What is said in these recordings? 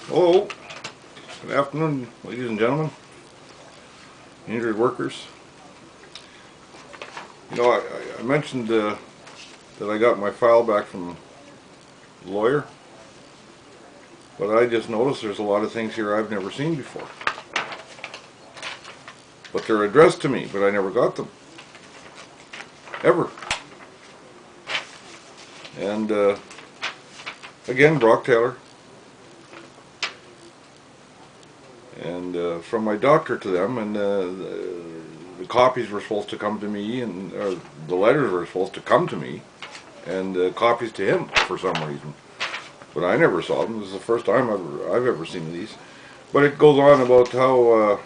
Hello, good afternoon, ladies and gentlemen, injured workers. You know, I mentioned that I got my file back from the lawyer, but I just noticed there's a lot of things here I've never seen before. But they're addressed to me, but I never got them. Ever. And again, Brock Taylor. And from my doctor to them, and the copies were supposed to come to me, and the letters were supposed to come to me, and copies to him for some reason. But I never saw them. This is the first time I've ever seen these. But it goes on about how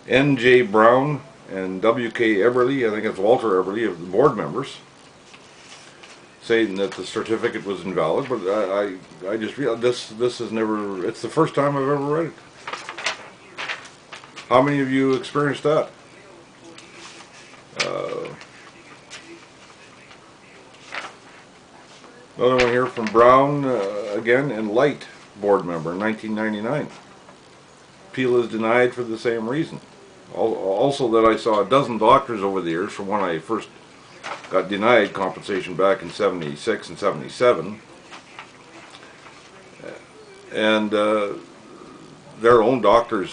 N.J. Brown and W.K. Eberly, I think it's Walter Eberly, of the board members, saying that the certificate was invalid. But I just realized this is never. It's the first time I've ever read it. How many of you experienced that? Another one here from Brown, again, and Light, board member, in 1999. Appeal is denied for the same reason. Also that I saw a dozen doctors over the years from when I first got denied compensation back in 76 and 77. And their own doctors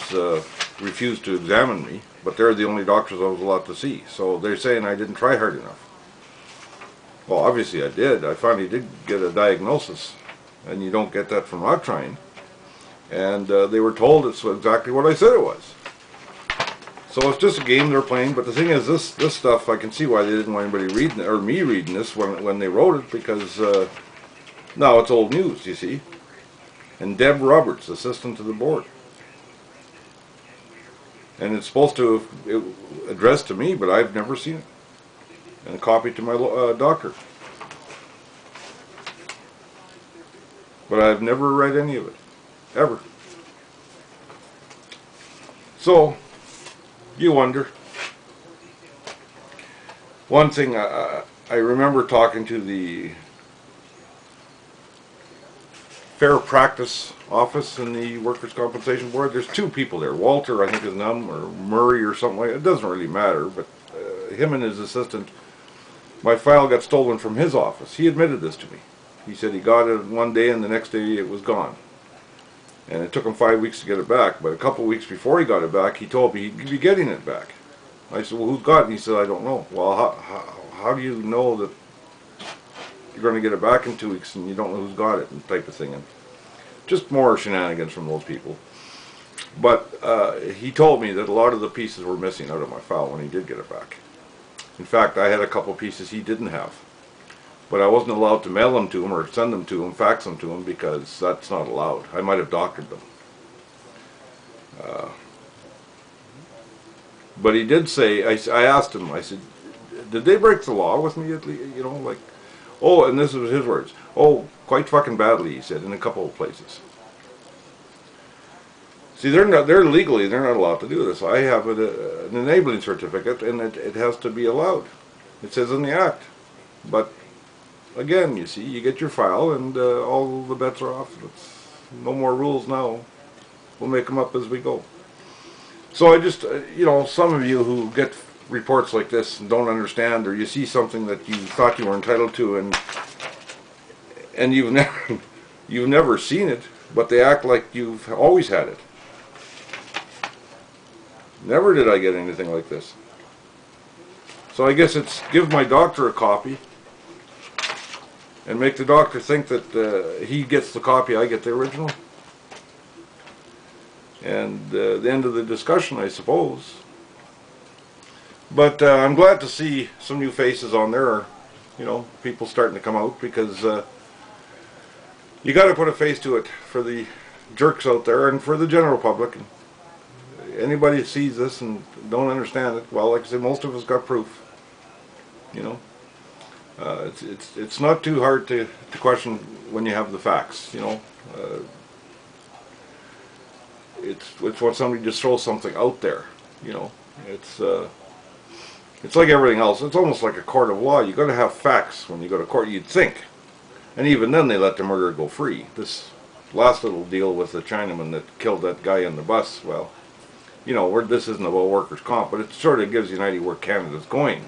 refused to examine me, but they're the only doctors I was allowed to see. So they're saying I didn't try hard enough. Well, obviously I did. I finally did get a diagnosis, and you don't get that from not trying. And they were told it's exactly what I said it was. So it's just a game they're playing. But the thing is, this stuff, I can see why they didn't want anybody reading it, or me reading this when they wrote it, because now it's old news, you see. And Deb Roberts, assistant to the board. And it's supposed to have addressed to me, but I've never seen it. And a copy to my doctor. But I've never read any of it. Ever. So, you wonder. One thing, I remember talking to the Fair Practice office in the Workers' Compensation Board. There's two people there. Walter, I think his name, or Murray or something like that. It doesn't really matter, but him and his assistant, my file got stolen from his office. He admitted this to me. He said he got it one day and the next day it was gone. And it took him 5 weeks to get it back. But a couple of weeks before he got it back, he told me he'd be getting it back. I said, well, who's got it? And he said, I don't know. Well, how do you know that you're going to get it back in 2 weeks and you don't know who's got it, and type of thing. And just more shenanigans from those people. But he told me that a lot of the pieces were missing out of my file when he did get it back. In fact, I had a couple pieces he didn't have. But I wasn't allowed to mail them to him or send them to him, fax them to him, because that's not allowed. I might have doctored them. But he did say, I asked him, I said, did they break the law with me at least? You know, like, oh, and this was his words, oh, quite fucking badly, he said, in a couple of places. See, they're legally, they're not allowed to do this. I have an enabling certificate, and it has to be allowed. It says in the Act. But, again, you see, you get your file, and all the bets are off. It's no more rules now. We'll make them up as we go. So I just, you know, some of you who get reports like this and don't understand, or you see something that you thought you were entitled to, and you've never seen it, but they act like you've always had it. Never did I get anything like this. So I guess it's give my doctor a copy and make the doctor think that he gets the copy, I get the original. And the end of the discussion, I suppose. But I'm glad to see some new faces on there. You know, people starting to come out, because you got to put a face to it for the jerks out there and for the general public. And anybody that sees this and don't understand it, well, like I said, most of us got proof. You know, it's not too hard to question when you have the facts. You know, it's when somebody just throws something out there. You know, it's like everything else. It's almost like a court of law. You got to have facts when you go to court. You'd think, and even then they let the murderer go free. This last little deal with the Chinaman that killed that guy on the bus. Well, you know, this isn't about workers' comp, but it sort of gives you an idea where Canada's going.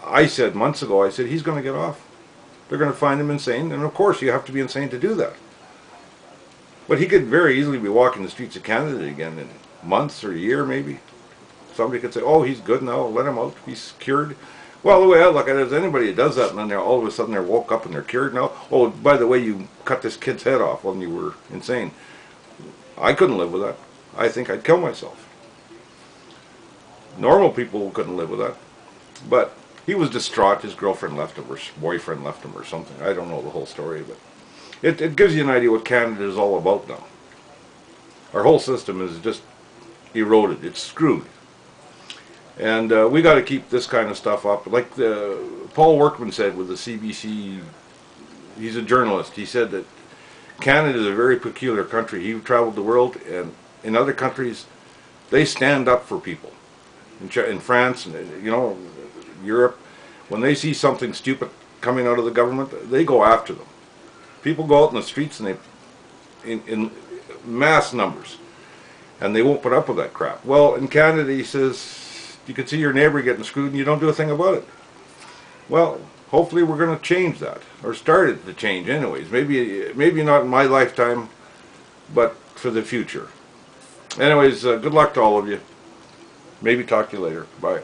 I said months ago, I said, he's going to get off. They're going to find him insane, and of course you have to be insane to do that. But he could very easily be walking the streets of Canada again in months or a year maybe. Somebody could say, oh, he's good now, let him out, he's cured. Well, the way I look at it is anybody that does that and then all of a sudden they're woke up and they're cured now. Oh, by the way, you cut this kid's head off when you were insane. I couldn't live with that. I think I'd kill myself. Normal people couldn't live with that. But he was distraught. His girlfriend left him, or boyfriend left him, or something. I don't know the whole story, but it gives you an idea what Canada is all about now. Our whole system is just eroded. It's screwed. And we got to keep this kind of stuff up. Like Paul Workman said with the CBC, he's a journalist. He said that Canada is a very peculiar country. He traveled the world, and in other countries, they stand up for people. In France, and you know, Europe, when they see something stupid coming out of the government, they go after them. People go out in the streets and in mass numbers, and they won't put up with that crap. Well, in Canada, he says, you can see your neighbor getting screwed and you don't do a thing about it. Well, hopefully we're going to change that, or started to change anyways. Maybe not in my lifetime, but for the future. Anyways, good luck to all of you. Maybe talk to you later. Bye.